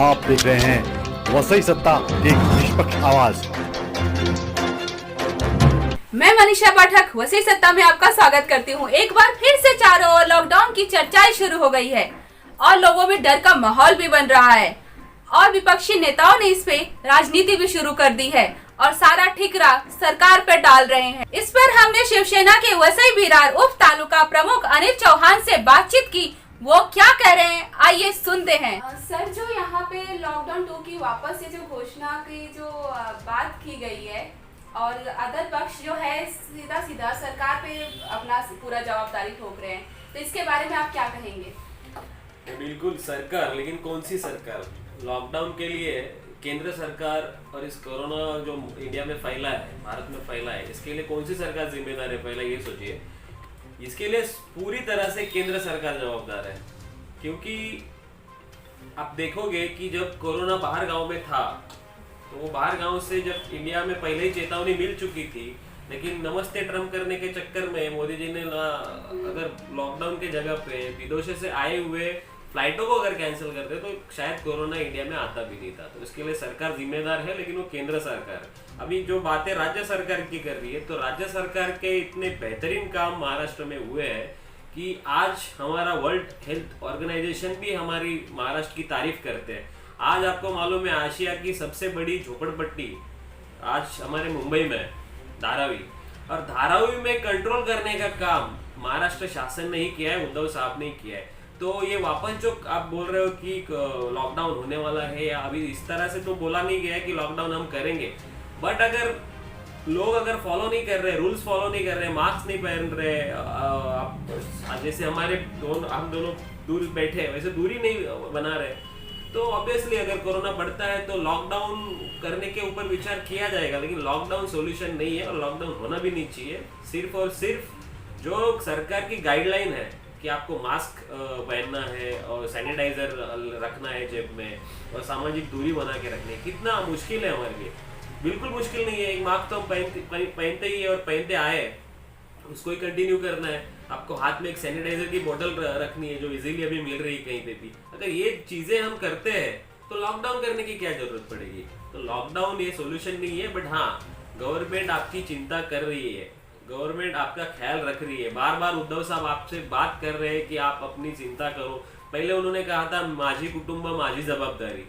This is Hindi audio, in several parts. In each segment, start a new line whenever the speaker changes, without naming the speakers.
आप देख रहे हैं वसई सत्ता, एक निष्पक्ष आवाज।
मैं मनीषा पाठक वसई सत्ता में आपका स्वागत करती हूँ। एक बार फिर से चारों ओर लॉकडाउन की चर्चाएं शुरू हो गई है और लोगों में डर का माहौल भी बन रहा है और विपक्षी नेताओं ने इस पे राजनीति भी शुरू कर दी है और सारा ठिकरा सरकार पर डाल रहे हैं। इस पर हमने शिवसेना के वसई विरार उप तालुका प्रमुख अनिल चौहान से बातचीत की। वो क्या कह रहे हैं, आइए सुनते हैं। सर, जो यहाँ पे लॉकडाउन 2 की वापस से जो घोषणा की जो बात की गई है और अदर पक्ष जो है सीधा सीधा सरकार पे अपना पूरा जवाबदारी ठोक रहे हैं, तो इसके बारे में आप क्या कहेंगे?
बिल्कुल सरकार, लेकिन कौन सी सरकार? लॉकडाउन के लिए केंद्र सरकार और इस कोरोना जो इंडिया में फैला है, भारत में फैला है, इसके लिए कौन सी सरकार जिम्मेदार है? पहले ये सोचिए। इसके लिए पूरी तरह से केंद्र सरकार जवाबदार है, क्योंकि आप देखोगे कि जब कोरोना बाहर गांव में था तो वो बाहर गांव से जब इंडिया में पहले ही चेतावनी मिल चुकी थी, लेकिन नमस्ते ट्रम्प करने के चक्कर में मोदी जी ने अगर लॉकडाउन के जगह पे विदेशों से आए हुए फ्लाइटों को अगर कैंसिल करते तो शायद कोरोना इंडिया में आता भी नहीं था। तो इसके लिए सरकार जिम्मेदार है, लेकिन वो केंद्र सरकार। अभी जो बातें राज्य सरकार की कर रही है, तो राज्य सरकार के इतने बेहतरीन काम महाराष्ट्र में हुए हैं कि आज हमारा वर्ल्ड हेल्थ ऑर्गेनाइजेशन भी हमारी महाराष्ट्र की तारीफ करते हैं। आज आपको मालूम है, आशिया की सबसे बड़ी झोपड़पट्टी आज हमारे मुंबई में धारावी, और धारावी में कंट्रोल करने का काम महाराष्ट्र शासन ने ही किया है, उद्धव साहब ने किया है। तो ये वापस जो आप बोल रहे हो कि लॉकडाउन होने वाला है, या अभी इस तरह से तो बोला नहीं गया है कि लॉकडाउन हम करेंगे, बट अगर लोग फॉलो नहीं कर रहे, रूल्स फॉलो नहीं कर रहे, मास्क नहीं पहन रहे, जैसे हम दोनों दूर बैठे वैसे दूरी नहीं बना रहे, तो ऑब्वियसली अगर कोरोना बढ़ता है तो लॉकडाउन करने के ऊपर विचार किया जाएगा। लेकिन लॉकडाउन सॉल्यूशन नहीं है और लॉकडाउन होना भी नहीं चाहिए। सिर्फ और सिर्फ जो सरकार की गाइडलाइन है कि आपको मास्क पहनना है और सैनिटाइजर रखना है जेब में और सामाजिक दूरी बना के रखनी है, कितना मुश्किल है हमारे लिए? बिल्कुल मुश्किल नहीं है। एक मास्क तो हम पहनते ही है और पहनते आए, उसको ही कंटिन्यू करना है। आपको हाथ में एक सैनिटाइजर की बोतल रखनी है जो इजीली अभी मिल रही है कहीं पे भी। अगर ये चीजें हम करते हैं तो लॉकडाउन करने की क्या जरूरत पड़ेगी? तो लॉकडाउन ये सोल्यूशन नहीं है, बट हाँ, गवर्नमेंट आपकी चिंता कर रही है, गवर्नमेंट आपका ख्याल रख रही है। बार बार उद्धव साहब आपसे बात कर रहे हैं कि आप अपनी चिंता करो। पहले उन्होंने कहा था माझी कुटुंब माझी जवाबदारी,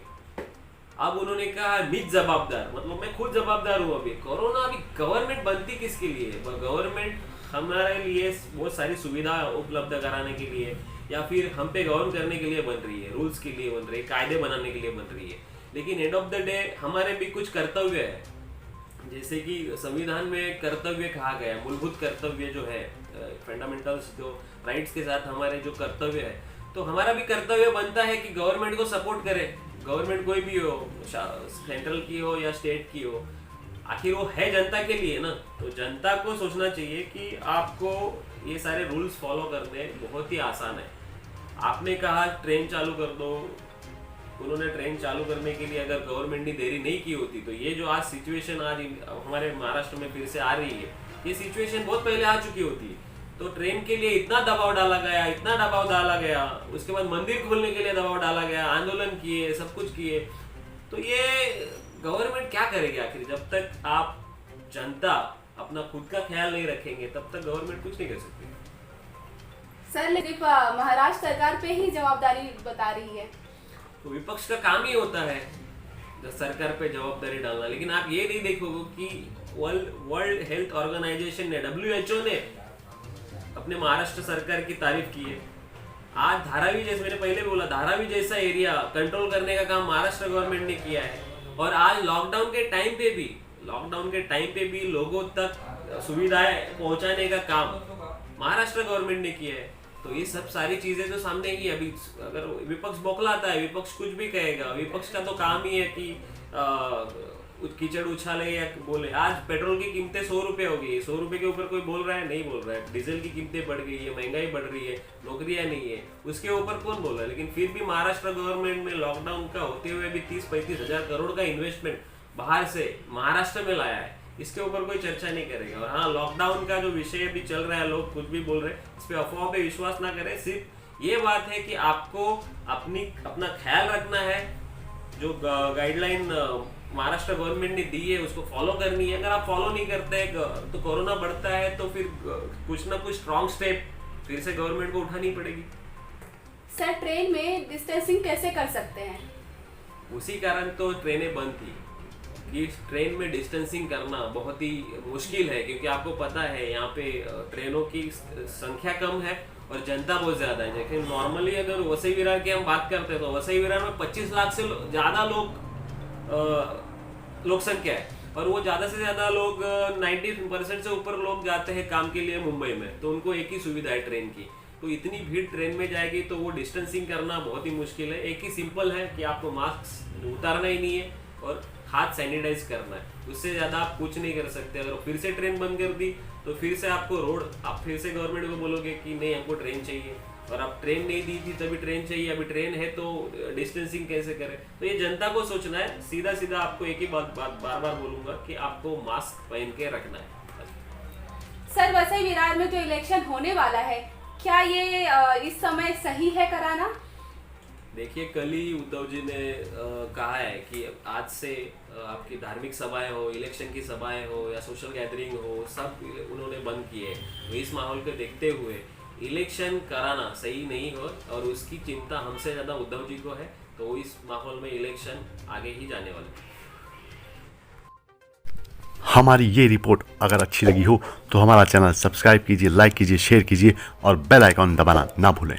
अब उन्होंने कहा मीच जवाबदार, मतलब मैं खुद जवाबदार हूँ। अभी कोरोना, अभी गवर्नमेंट बनती किसके लिए? गवर्नमेंट हमारे लिए बहुत सारी सुविधा उपलब्ध कराने के लिए या फिर हम पे गवर्न करने के लिए बन रही है, रूल्स के लिए बन रही है, कायदे बनाने के लिए बन रही है। लेकिन एंड ऑफ द डे हमारे भी कुछ कर्तव्य है, जैसे कि संविधान में कर्तव्य कहा गया है, मूलभूत कर्तव्य जो है, फंडामेंटल्स जो राइट्स के साथ हमारे जो कर्तव्य है, तो हमारा भी कर्तव्य बनता है कि गवर्नमेंट को सपोर्ट करे। गवर्नमेंट कोई भी हो, सेंट्रल की हो या स्टेट की हो, आखिर वो है जनता के लिए ना। तो जनता को सोचना चाहिए कि आपको ये सारे रूल्स फॉलो करने बहुत ही आसान है। आपने कहा ट्रेन चालू कर दो, उन्होंने ट्रेन चालू करने के लिए अगर गवर्नमेंट ने देरी नहीं की होती तो ये जो आज सिचुएशन आज हमारे महाराष्ट्र में फिर से आ रही है, ये सिचुएशन बहुत पहले आ चुकी होती। तो ट्रेन के लिए इतना दबाव डाला गया, इतना दबाव डाला गया, उसके बाद मंदिर खोलने के लिए दबाव डाला गया, आंदोलन किए, सब कुछ किए। तो ये गवर्नमेंट क्या करेगी आखिर? जब तक आप जनता अपना खुद का ख्याल नहीं रखेंगे तब तक गवर्नमेंट कुछ नहीं कर सकती।
सर, लेकिन महाराष्ट्र सरकार पे ही जवाबदारी बता रही है,
तो विपक्ष का काम ही होता है सरकार पे जवाबदारी डालना। लेकिन आप ये नहीं देखोगे कि वर्ल्ड हेल्थ ऑर्गेनाइजेशन ने, WHO ने अपने महाराष्ट्र सरकार की तारीफ की है। आज धारावी, जैसे मैंने पहले बोला, धारावी जैसा एरिया कंट्रोल करने का काम महाराष्ट्र गवर्नमेंट ने किया है। और आज लॉकडाउन के टाइम पे भी लोगों तक सुविधाएं पहुंचाने का काम महाराष्ट्र गवर्नमेंट ने किया है। तो ये सब सारी चीजें तो सामने ही। अभी अगर विपक्ष बौखलाता है, विपक्ष कुछ भी कहेगा, विपक्ष का तो काम ही है कि कीचड़ उछाले या बोले। आज पेट्रोल की कीमतें 100 रुपए हो गई, 100 रुपए के ऊपर कोई बोल रहा है? नहीं बोल रहा है। डीजल की कीमतें बढ़ गई है, महंगाई बढ़ रही है, नौकरियां नहीं है, उसके ऊपर कौन बोल रहा है? लेकिन फिर भी महाराष्ट्र गवर्नमेंट में लॉकडाउन का होते हुए भी 30-35 हजार करोड़ का इन्वेस्टमेंट बाहर से महाराष्ट्र में लाया है। इसके ऊपर कोई चर्चा नहीं करेगा। और हाँ, लॉकडाउन का जो विषय भी चल रहा है, लोग कुछ भी बोल रहे हैं, इस पे अफवाह पे विश्वास ना करें। सिर्फ ये बात है कि आपको अपना ख्याल रखना है जो गाइडलाइन महाराष्ट्र गवर्नमेंट ने दी है उसको फॉलो करनी है। अगर आप फॉलो नहीं करते तो कोरोना बढ़ता है, तो फिर कुछ ना कुछ स्ट्रॉन्ग स्टेप फिर से गवर्नमेंट को उठानी पड़ेगी।
सर ट्रेन में डिस्टेंसिंग कैसे कर सकते हैं?
उसी कारण तो ट्रेनें बंद थी कि ट्रेन में डिस्टेंसिंग करना बहुत ही मुश्किल है, क्योंकि आपको पता है यहाँ पे ट्रेनों की संख्या कम है और जनता बहुत ज्यादा है। लेकिन नॉर्मली अगर वसई विरार की हम बात करते हैं तो वसई विरार में 25 लाख से ज्यादा लोक संख्या है, और वो ज्यादा से ज्यादा लोग 90% से ऊपर लोग जाते हैं काम के लिए मुंबई में, तो उनको एक ही सुविधा है ट्रेन की। तो इतनी भीड़ ट्रेन में जाएगी तो वो डिस्टेंसिंग करना बहुत ही मुश्किल है। एक ही सिंपल है कि आपको मास्क उतारना ही नहीं है और हाथ सैनिटाइज करना है, उससे ज्यादा आप कुछ नहीं कर सकते। अगर फिर से ट्रेन बंद कर दी तो फिर से आपको आप फिर से गवर्नमेंट को बोलोगे कि नहीं हमको ट्रेन चाहिए, और आप ट्रेन नहीं दी थी तभी ट्रेन चाहिए, अभी ट्रेन है तो डिस्टेंसिंग कैसे करें। तो ये जनता को सोचना है। सीधा सीधा आपको एक ही बात बार बार बोलूंगा कि आपको मास्क पहन के रखना है।
सर वसई विरार में जो इलेक्शन होने वाला है, क्या ये इस समय सही है कराना?
देखिए, कल ही उद्धव जी ने कहा है कि आज से आपकी धार्मिक सभाएं हो, इलेक्शन की सभाएं हो या सोशल गैदरिंग हो, सब उन्होंने बंद किए। तो इस माहौल को देखते हुए इलेक्शन कराना सही नहीं हो, और उसकी चिंता हमसे ज़्यादा उद्धव जी को है, तो इस माहौल में इलेक्शन आगे ही जाने वाले।
हमारी ये रिपोर्ट अगर अच्छी लगी हो तो हमारा चैनल सब्सक्राइब कीजिए, लाइक कीजिए, शेयर कीजिए और बेल आइकॉन दबाना ना भूलें।